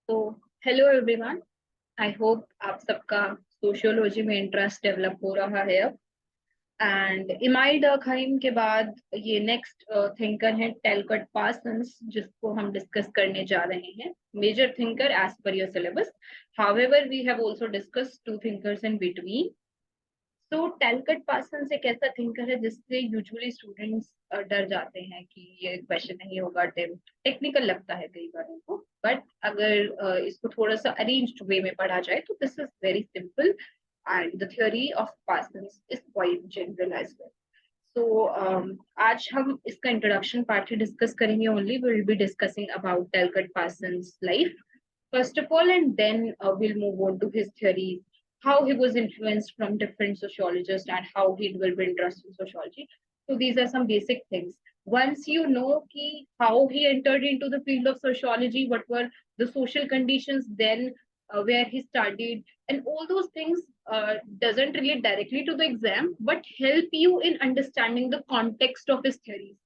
तो hello everyone. I hope आप सबका सोशियोलॉजी में इंटरेस्ट डेवलप हो रहा है अब। एंड इमाइड खलीम के बाद ये नेक्स्ट थिंकर है टेलकट पार्सन्स, जिसको हम डिस्कस करने जा रहे हैं। Major thinker as per your syllabus. However we have also discuss two thinkers in between. तो टेलकट पार्सन्स एक ऐसा थिंकर है जिससे यूजुअली स्टूडेंट्स डर जाते हैं कि ये क्वेश्चन नहीं होगा, टेक्निकल लगता है कई बार उनको। बट अगर इसको थोड़ा सा अरेंज्ड वे में पढ़ा जाए तो this is very simple and the theory of Parsons is quite general as well. So आज हम इसका इंट्रोडक्शन पार्ट ही डिस्कस करेंगे। Only we will be discussing about Talcott Parsons life first of all, and then we'll move on to his theories, how he was influenced from different sociologists, and how he developed interest in sociology. So these are some basic things. Once you know how he entered into the field of sociology, what were the social conditions then, where he studied, and all those things doesn't relate directly to the exam, but help you in understanding the context of his theories.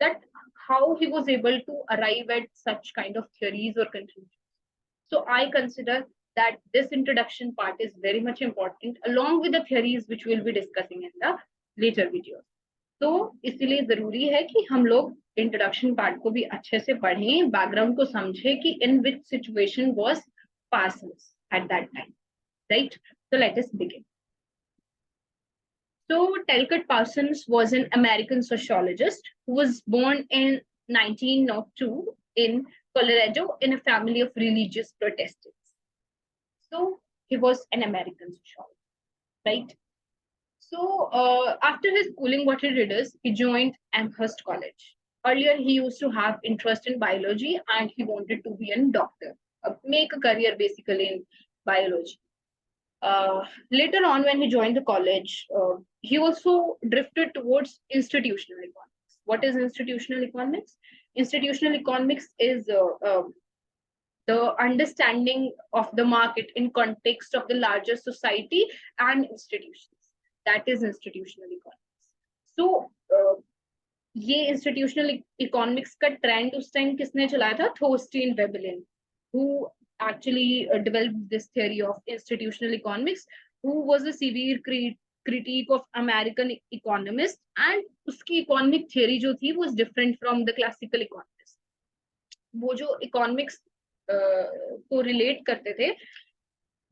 That how he was able to arrive at such kind of theories or conclusions. So I consider that this introduction part is very much important along with the theories which we'll be discussing in the later videos. तो इसलिए जरूरी है कि हम लोग introduction part को भी अच्छे से पढ़ें, बैकग्राउंड को समझें कि in which situation was Parsons at that time, right? So let us begin. So Talcott Parsons was an American sociologist who was born in 1902 in Colorado in a family of religious Protestants. So he was an American sociologist, right? So after his schooling, what he did is he joined Amherst College. Earlier, he used to have interest in biology and he wanted to be a doctor, make a career basically in biology. Later on, when he joined the college, he also drifted towards institutional economics. What is institutional economics? Institutional economics is the understanding of the market in context of the larger society and institutions. That is institutional economics. So ये institutional economics का trend उस time किसने चलाया था? Thorstein Veblen, who actually developed this theory of institutional economics, who was a severe critique of American economists, and उसकी economic theory जो थी was different from the classical economists. वो जो economics को relate करते थे,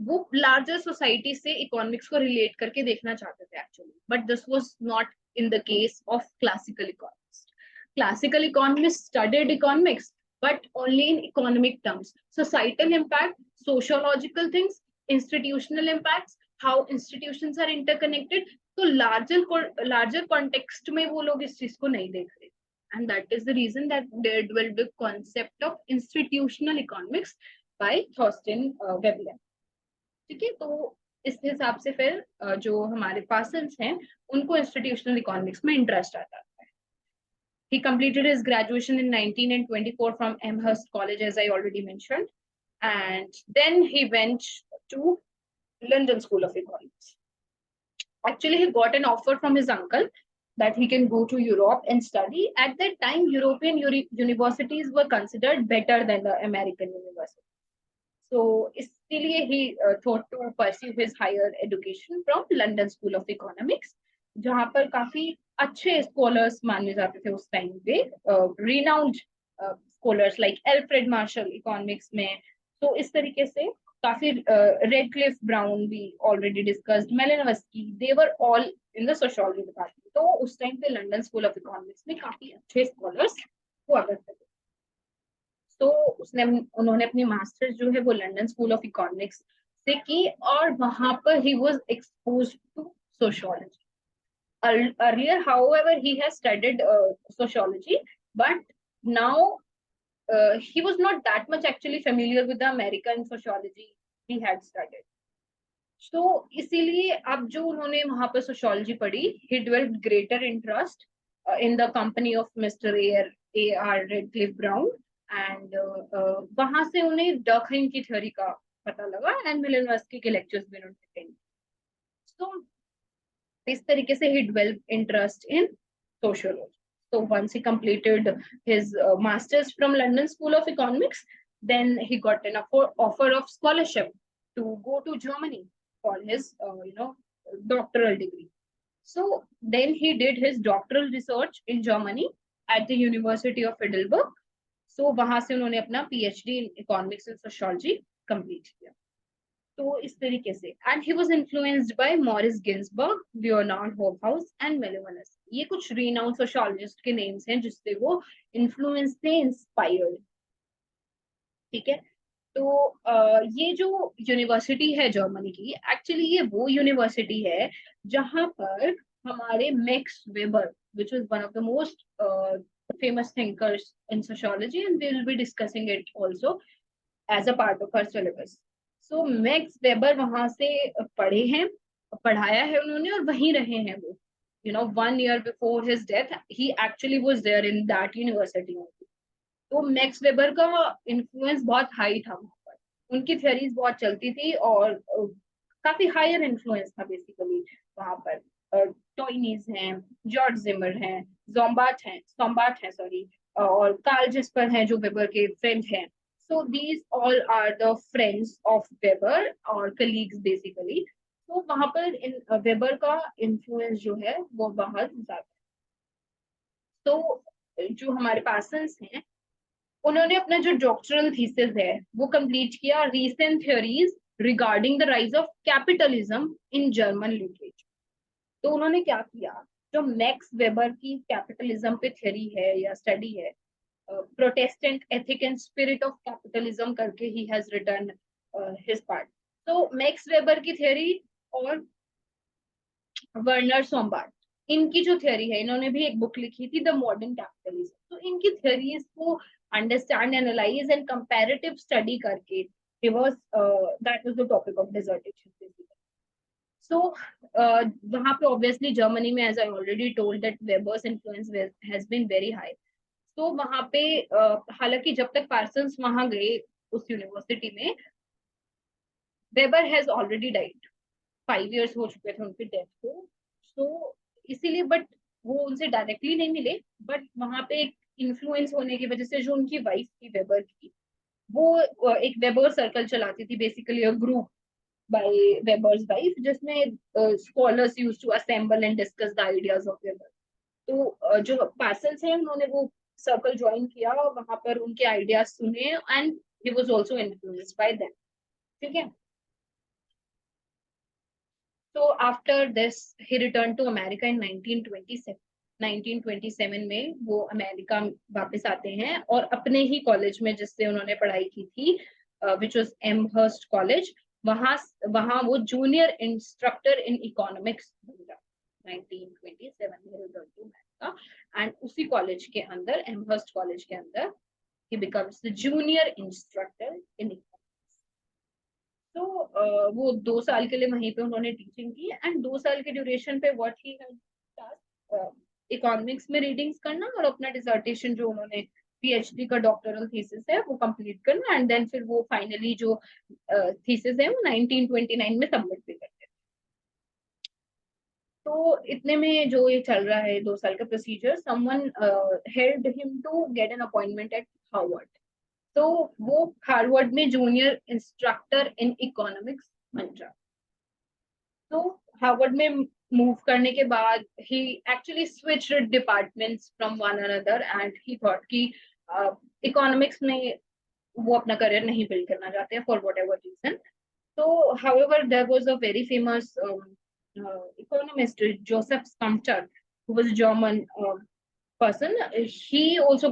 वो larger society से economics को relate करके देखना चाहते थे actually, but this was not in the case of classical economists. Classical economists studied economics, but only in economic terms. Societal impact, sociological things, institutional impacts, how institutions are interconnected. तो larger context में वो लोग इस चीज को नहीं देख रहे. And that is the reason that there developed the concept of institutional economics by Thorstein Veblen. ठीक है, तो इस हिसाब से फिर जो हमारे पार्सन्स हैं उनको इंस्टीट्यूशनल इकोनॉमिक्स में इंटरेस्ट आता है. He completed his graduation in 1924 from Amherst College, as I already mentioned, and then he went to London School of Economics. Actually, he got an offer from his uncle that he can go to Europe and study. At that time, European universities were considered better than the American universities. So, इसलिए he thought to pursue his higher education from London School of Economics, जहाँ पर काफी अच्छे scholars माने जाते थे उस time पे, renowned scholars like Alfred Marshall economics में. तो इस तरीके से काफी Redcliffe Brown we already discussed, Malinowski, they were all in the sociology department. तो उस टाइम पे लंदन स्कूल ऑफ इकोनॉमिक्स में काफी अच्छे स्कॉलर्स हुआ करते थे. तो उन्होंने अपनी मास्टर्स जो है वो लंदन स्कूल ऑफ इकोनॉमिक्स से की और वहां पर ही was exposed to sociology. Earlier, however, he has studied sociology, but now he was not that much actually familiar with the American sociology he had studied. So इसीलिए अब जो उन्होंने वहां पर sociology पढ़ी, he developed greater interest in the company of Mr. A.R. Redcliffe Brown, and वहां से उन्हें डॉकहाइम की थ्योरी का पता लगा and मिलेनोव्स्की के लेक्चर्स भी उन्होंने अटेंड. So इस तरीके से he developed interest in sociology. So once he completed his masters from London School of Economics, Then he got an offer of scholarship to go to Germany for his, doctoral degree. So then he did his doctoral research in Germany at the University of Heidelberg. So वहां से उन्होंने अपना PhD in Economics and Sociology complete किया. तो इस तरीके से and he was influenced by Morris Ginsberg, Leonard Hobhouse and Malinowski. ये कुछ रीनाउंड सोशियोलॉजिस्ट के नेम्स हैं जिससे वो इन्फ्लुएंस थे, इंस्पायर्ड. ठीक है. तो ये जो यूनिवर्सिटी है जर्मनी की, एक्चुअली ये वो यूनिवर्सिटी है जहां पर हमारे max weber, which was one of the most famous thinkers in sociology, and we will be discussing it also as a part of our syllabus. So max weber वहां से पढ़े हैं, पढ़ाया है उन्होंने और वहीं रहे हैं वो. 1 year before his death, he actually was there in that university. तो मैक्स वेबर का इन्फ्लुएंस बहुत हाई था वहां पर, उनकी थ्योरीज बहुत चलती थी और काफी हायर इन्फ्लुएंस था बेसिकली वहां पर. टॉयनीज हैं, जॉर्ज जिमर हैं, सॉम्बार्ट हैं सॉरी, और कार्ल जिस्पर हैं जो वेबर के फ्रेंड हैं. So these all are the friends of Weber or colleagues basically. तो वहां पर वेबर का इन्फ्लुएंस जो है वो बहुत ज्यादा. तो जो हमारे पार्सन्स हैं उन्होंने अपना जो डॉक्टरल थीसिस है वो कंप्लीट किया, recent theories regarding the rise of capitalism in German literature. तो उन्होंने क्या किया, जो मैक्स वेबर की कैपिटलिज्म पे थ्योरी है या स्टडी है, Protestant ethic and spirit of capitalism करके ही हैज रिटन हिज पार्ट. तो मैक्स वेबर की थ्योरी और वर्नर सोमबार्ट, इनकी जो थ्योरी है, इन्होंने भी एक बुक लिखी थी द मॉडर्न कैपिटलिज्म. तो इनकी थ्योरीज को understand, analyse and comparative study करके he was that was the topic of dissertation basically. So वहां पे obviously Germany में, as I already told, that Weber's influence has been very high. तो वहां पे हालांकि जब तक पार्सन्स वहां गए उस यूनिवर्सिटी में, weber has already died. 5 years हो चुके थे उनकी डेथ को. तो इसीलिए बट वो उनसे डायरेक्टली नहीं मिले, बट वहां पे एक इन्फ्लुएंस होने की वजह से जो उनकी वाइफ थी वेबर की, वो एक वेबर सर्कल चलाती थी, basically a group by Weber's wife, जिसमें scholars used to assemble and discuss the ideas of Weber. तो जो पार्सन्स हैं उन्होंने वो सर्कल ज्वाइन किया और वहां पर उनके आइडियाज सुने and he was also influenced by them. ठीक है. So after this he returned to America in 1927. 1927 में वो अमेरिका वापस आते हैं और अपने ही कॉलेज में जिससे उन्होंने पढ़ाई की थी, which was Amherst College, वहां वहां वो जूनियर इंस्ट्रक्टर इन इकोनॉमिक्स बन गया. 1927 में रिटर्न टू अमेरिका एंड उसी कॉलेज के अंदर, एमहर्स्ट कॉलेज के अंदर, he becomes the junior instructor in. तो वो 2 साल के लिए वहीं पे उन्होंने टीचिंग की एंड 2 साल के ड्यूरेशन पे व्हाट ही इकोनॉमिक्स में रीडिंग्स करना और अपना डिसर्टेशन जो उन्होंने पीएचडी का डॉक्टरल थीसिस है वो कंप्लीट करना एंड देन फिर वो फाइनली जो थीसिस है वो 1929 में सबमिट भी करते हैं. तो इतने में जो ये चल रहा है 2 साल का procedure, someone held him to get an appointment at Harvard. तो वो हार्वर्ड में जूनियर इंस्ट्रक्टर इन इकोनॉमिक्स बन जाता. तो हार्वर्ड में मूव करने के बाद he actually switched departments from one another and he thought कि इकोनॉमिक्स में वो अपना करियर नहीं बिल्ड करना चाहते हैं फॉर वट एवर रीजन. तो however there was a very famous economist Joseph Sumter, who was a German person. He also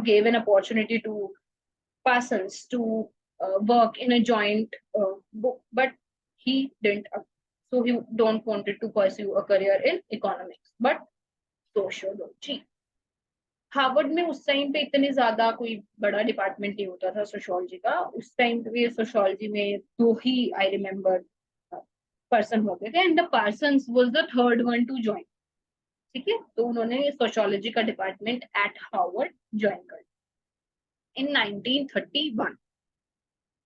gave an opportunity to Parsons to work in a joint book, but he didn't. So he don't wanted to pursue a career in economics, but sociology. Harvard में उस time पे इतने ज्यादा कोई बड़ा department नहीं होता था सोशियोलॉजी का. उस टाइम पे सोशियोलॉजी में 2 ही आई रिमेम्बर पर्सन होते थे and the Parsons was the third one two join. ठीक है. तो उन्होंने सोशियोलॉजी का डिपार्टमेंट एट हार्वर्ड ज्वाइन कर इन 1931.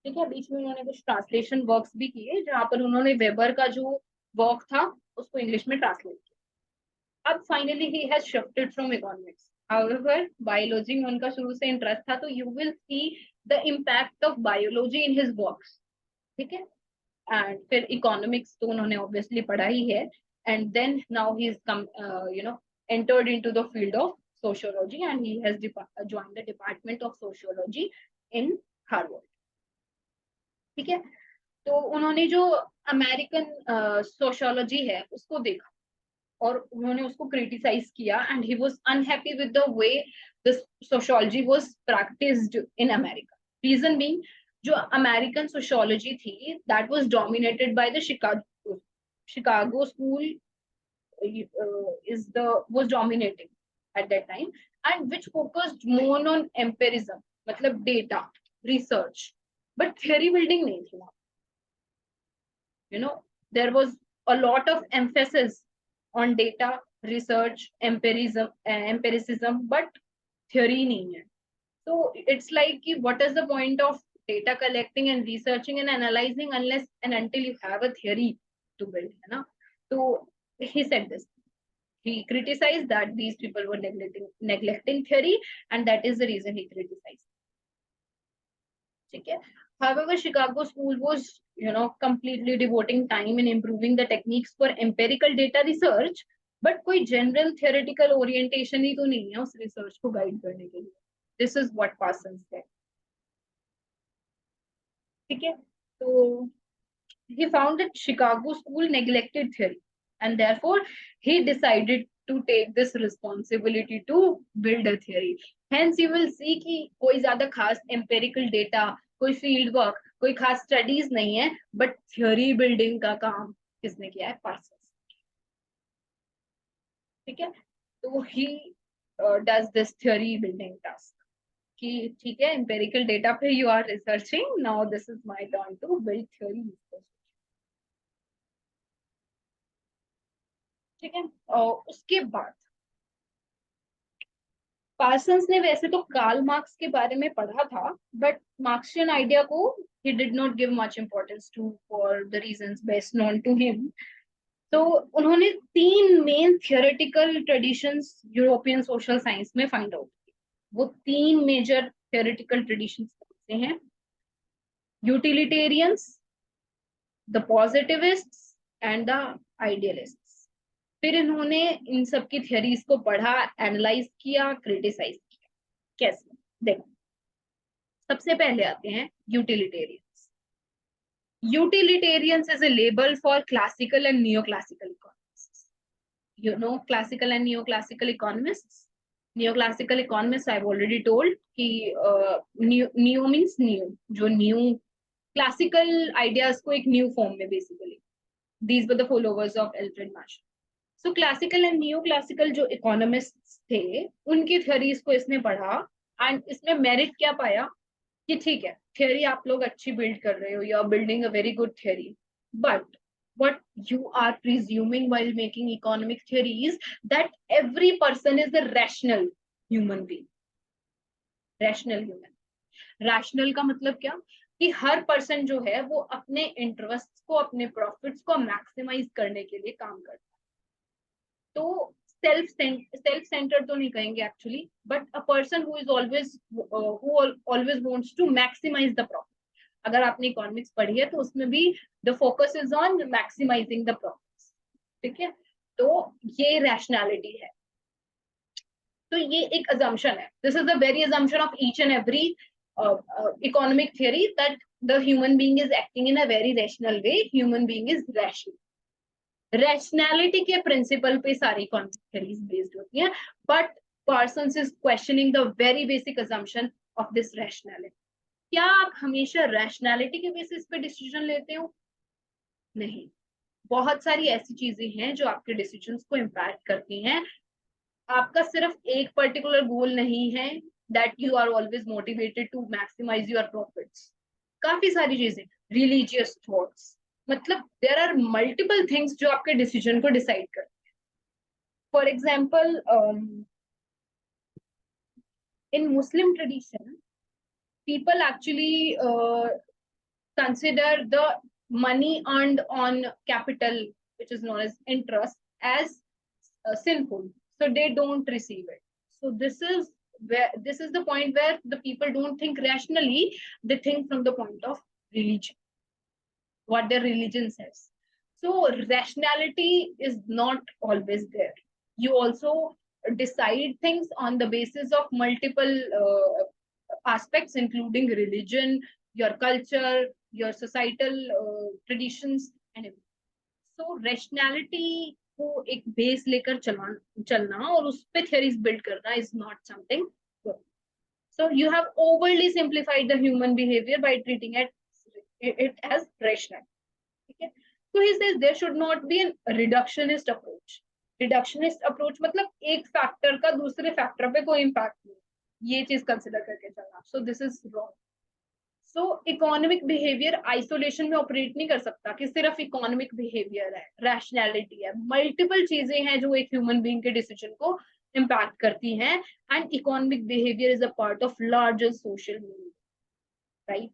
ठीक है. बीच में उन्होंने कुछ ट्रांसलेशन वर्क्स भी किए जहां पर उन्होंने वेबर का जो वर्क था उसको इंग्लिश में ट्रांसलेट किया. अब finally he has shifted from economics. However, biology में उनका शुरू से इंटरेस्ट था, तो you will see the impact of biology in his works, ठीक है। एंड फिर इकोनॉमिक्स तो उन्होंने ऑब्वियसली पढ़ा ही है, and then now he is come entered into the field of sociology, and he has joined the department of sociology in Harvard, ठीक है। तो उन्होंने जो अमेरिकन सोशियोलॉजी है उसको देखा और उन्होंने उसको क्रिटिसाइज किया, and he was unhappy with the way the sociology was practised in America. Reason being, जो अमेरिकन सोशियोलॉजी थी that was dominated by the Chicago school is the was dominating at that time, and which focused more on empirism, मतलब data research, but theory building नहीं थी वहाँ। There was a lot of emphasis on data research, empiricism, but theory नहीं है। So it's like what is the point of data collecting and researching and analyzing unless and until you have a theory to build, है ना। So he said this, he criticized that these people were neglecting theory, and that is the reason he criticized, ठीक है। However, Chicago school was, completely devoting time in improving the techniques for empirical data research, but कोई general theoretical orientation ही तो नहीं है उस research को guide करने के लिए। This is what Parsons said, ठीक है। तो he found that Chicago school neglected theory, and therefore he decided to take this responsibility to build a theory. Hence you will see कि कोई ज्यादा खास empirical data, कोई field work, कोई खास studies नहीं है, but theory building का काम किसने किया है? Parsons, ठीक है। तो he does this theory building task कि ठीक है, empirical data पे you are researching, now this is my turn to build theory, ठीक है। और उसके बाद पार्सन्स ने वैसे तो कार्ल मार्क्स के बारे में पढ़ा था, बट मार्क्सियन आइडिया को he did not give much importance to for the reasons best known to him. तो उन्होंने 3 main theoretical traditions European social science में फाइंड आउट किए। वो 3 मेजर थियोरेटिकल ट्रेडिशंस कौन से हैं? Utilitarians, the positivists and the idealists. फिर इन्होंने इन सब की थियरीज को पढ़ा, एनालाइज किया, क्रिटिसाइज किया। कैसे? देखो, सबसे पहले आते हैं utilitarians. Utilitarians is a label for classical and neoclassical economists. You know classical and neoclassical economists? Neoclassical economists I've already told कि neo means new, जो new classical ideas को एक new form में basically. These were the followers of Alfred Marshall. So classical and neoclassical जो economist थे उनकी theories को इसने पढ़ा, एंड इसमें मेरिट क्या पाया कि ठीक है, थ्योरी आप लोग अच्छी बिल्ड कर रहे हो, you are building a very good theory, but what you are presuming while making economic theory is that every person is a rational human being. rational human rational का मतलब क्या कि हर पर्सन जो है वो अपने इंटरेस्ट को, अपने प्रॉफिट्स को मैक्सिमाइज करने के लिए काम करता है। तो सेल्फ सेंटर्ड तो नहीं कहेंगे actually, but a person who is always who always wants to maximise the profit. अगर आपने इकोनॉमिक्स पढ़ी है तो उसमें भी the focus is on maximising the profits, ठीक है। तो ये रैशनैलिटी है। तो ये एक अजम्पशन है, this is the very assumption of each and every economic theory, that the human being is acting in a very rational way, human being is rational. Rationality के प्रिंसिपल पे सारी थ्योरीज बेस्ड होती हैं, but Parsons is questioning the very basic assumption of this rationality. क्या आप हमेशा rationality के basis पे डिसीजन लेते हो? नहीं, बहुत सारी ऐसी चीजें हैं जो आपके डिसीजंस को इम्पैक्ट करती हैं। आपका सिर्फ एक पर्टिकुलर गोल नहीं है that you are always motivated to maximise your profits. काफी सारी चीजें, रिलीजियस थॉट्स, मतलब देयर आर मल्टीपल थिंग्स जो आपके डिसीजन को डिसाइड करते हैं। For example, in Muslim tradition people actually consider the money earned on capital, which is known as interest, as sinful, so they don't receive it. So this is the point where the people don't think rationally, they think from the point of religion, what their religion says. So rationality is not always there. You also decide things on the basis of multiple aspects, including religion, your culture, your societal traditions, and everything. So rationality को एक base लेकर चलना और उस पे theories build करना is not something good. So you have overly simplified the human behavior by treating it as rational. Okay? So he says there should not be a reductionist approach. Reductionist approach मतलब एक factor का दूसरे factor पे कोई impact नहीं, ये चीज consider करके चलना. So this is wrong. So economic behaviour isolation में ऑपरेट नहीं कर सकता कि सिर्फ इकोनॉमिक बिहेवियर है, रैशनैलिटी है, मल्टीपल चीजें हैं जो एक ह्यूमन बीइंग के डिसीजन को इम्पैक्ट करती हैं, and economic behaviour is a part of larger social movement, right.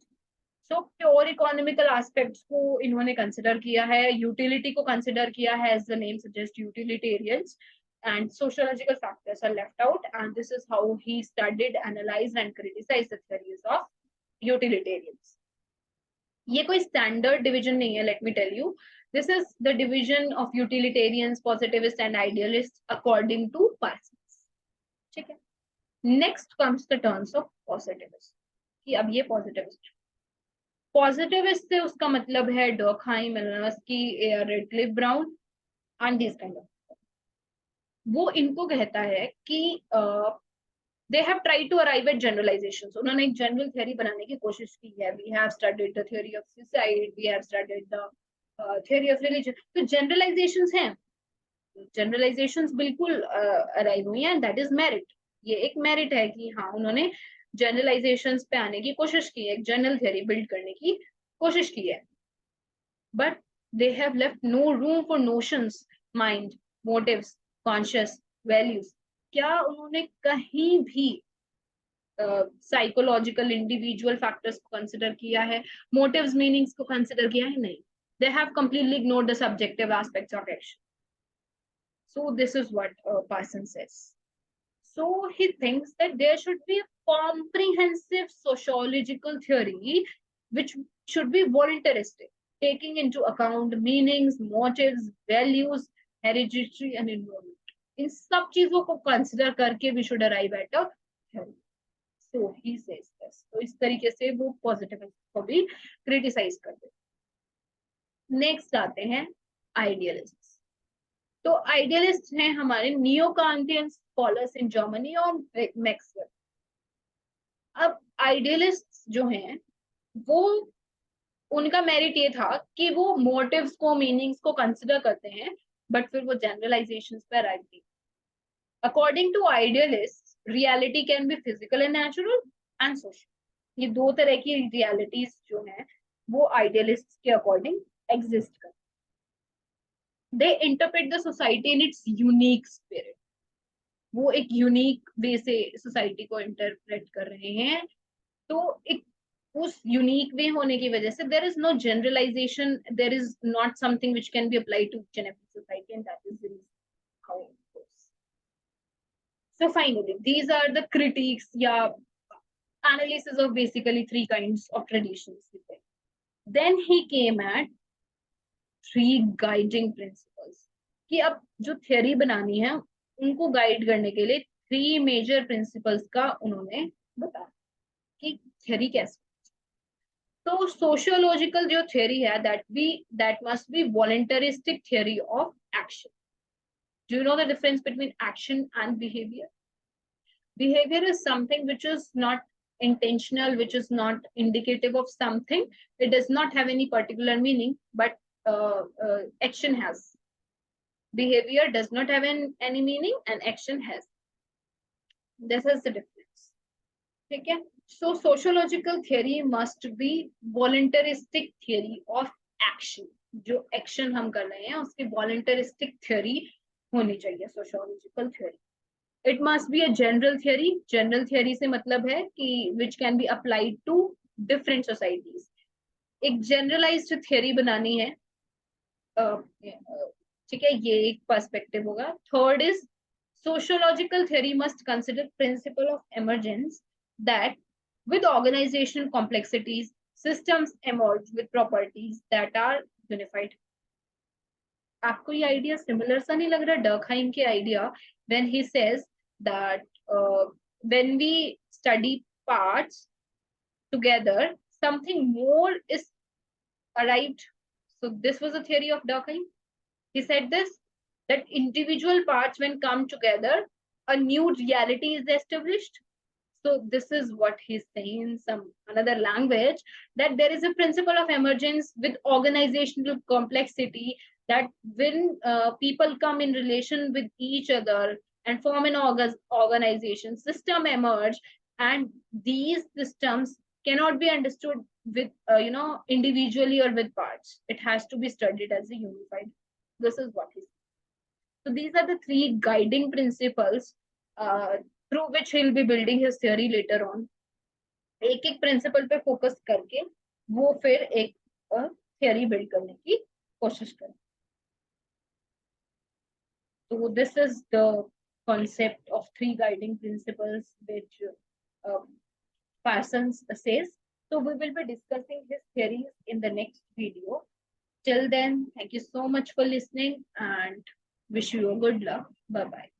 So pure economical aspects को इन्होंने कंसिडर किया है, यूटिलिटी को कंसिडर किया है, as the name suggest utilitarians, and sociological factors are left out, and this is how he studied, analyzed and criticized the theories of utilitarians. ये कोई standard division नहीं है, let me tell you. This is the division of utilitarians, positivist and idealist according to Parsons. ठीक है. Next comes the terms of positivist, कि अब ये positivist से उसका मतलब है Durkheim, Malinowski, Radcliffe Brown and this kind of. वो इनको कहता है कि they have tried to arrive at generalizations. उन्होंने एक जनरल थ्योरी बनाने की कोशिश की है. We have studied the theory of suicide, we have studied the theory of religion. तो generalizations हैं, generalizations बिल्कुल arrive हुई हैं, and that is merit. ये एक merit है कि हाँ उन्होंने generalizations पे आने की कोशिश की है, एक जनरल थ्योरी बिल्ड करने की कोशिश की है. But they have left no room for notions, mind, motives, conscious, values. क्या उन्होंने कहीं भी साइकोलॉजिकल इंडिविजुअल फैक्टर्स को कंसिडर किया है, मोटिव्स मीनिंग्स को कंसिडर किया है? नहीं. They have completely ignored the subjective aspects of action. So this is what Parsons says. So he thinks that there should be a comprehensive sociological theory which should be voluntaristic, taking into account meanings, motives, values, hereditary and environment. इन सब चीजों को consider करके we should arrive at a theory. So he says this. तो इस तरीके से वो पॉजिटिविस्ट को भी क्रिटिसाइज करते हैं. नेक्स्ट आते हैं आइडियलिस्ट्स. तो आइडियलिस्ट हैं हमारे neo Kantian scholars in Germany और मैक्सवेल. अब आइडियलिस्ट जो हैं वो, उनका मेरिट ये था कि वो मोटिव्स को, मीनिंग्स को कंसिडर करते हैं, बट फिर वो जनरलाइजेशंस पर अराइव नहीं. According to idealists, reality can be physical and natural and social. ये दो तरह की realities जो हैं वो idealists के according exist करते. They interpret the society in its unique spirit. वो एक unique way से society को interpret कर रहे हैं. तो एक उस unique way होने की वजह से there is no generalization, there is not something which can be applied to each and every society, and that is the reason how it goes. So finally, these are the critiques, yeah, analysis of basically three kinds of traditions. Then he came at three guiding principles. कि अब जो theory बनानी है उनको guide करने के लिए three major principles का उन्होंने बताया कि theory कैसे. तो sociological जो theory है that must be voluntaristic theory of action. Do you know the difference between action and behavior? Behavior is something which is not intentional, which is not indicative of something. It does not have any particular meaning, but action has. Behavior does not have any meaning and action has. This is the difference. Okay? So sociological theory must be voluntaristic theory of action. जो action हम कर रहे हैं उसकी voluntaristic theory होनी चाहिए sociological theory. It must be a general theory. General theory से मतलब है कि which can be applied to different societies. एक generalized theory बनानी है, ठीक है, ये एक perspective होगा. Third is sociological theory must consider principle of emergence, that with organizational complexities, systems emerge with properties that are unified. आपको ये आइडिया सिमिलर सा नहीं लग रहा डर्कहाइम के idea when he says that when we study parts together something more is arrived. So this was a theory of Durkheim. He said this, that individual parts when come together, a new reality is established. So this is what he's saying in some another language, that there is a principle of emergence with organizational complexity, that when people come in relation with each other and form an organization, system emerge, and these systems cannot be understood with individually or with parts. It has to be studied as a unified. This is what he said. So these are the three guiding principles through which he'll be building his theory later on. एक एक principal पे focus करके वो फिर एक theory build करने की कोशिश करें. So this is the concept of three guiding principles which Parsons says. So we will be discussing his theories in the next video. Till then, thank you so much for listening and wish you a good luck. Bye-bye.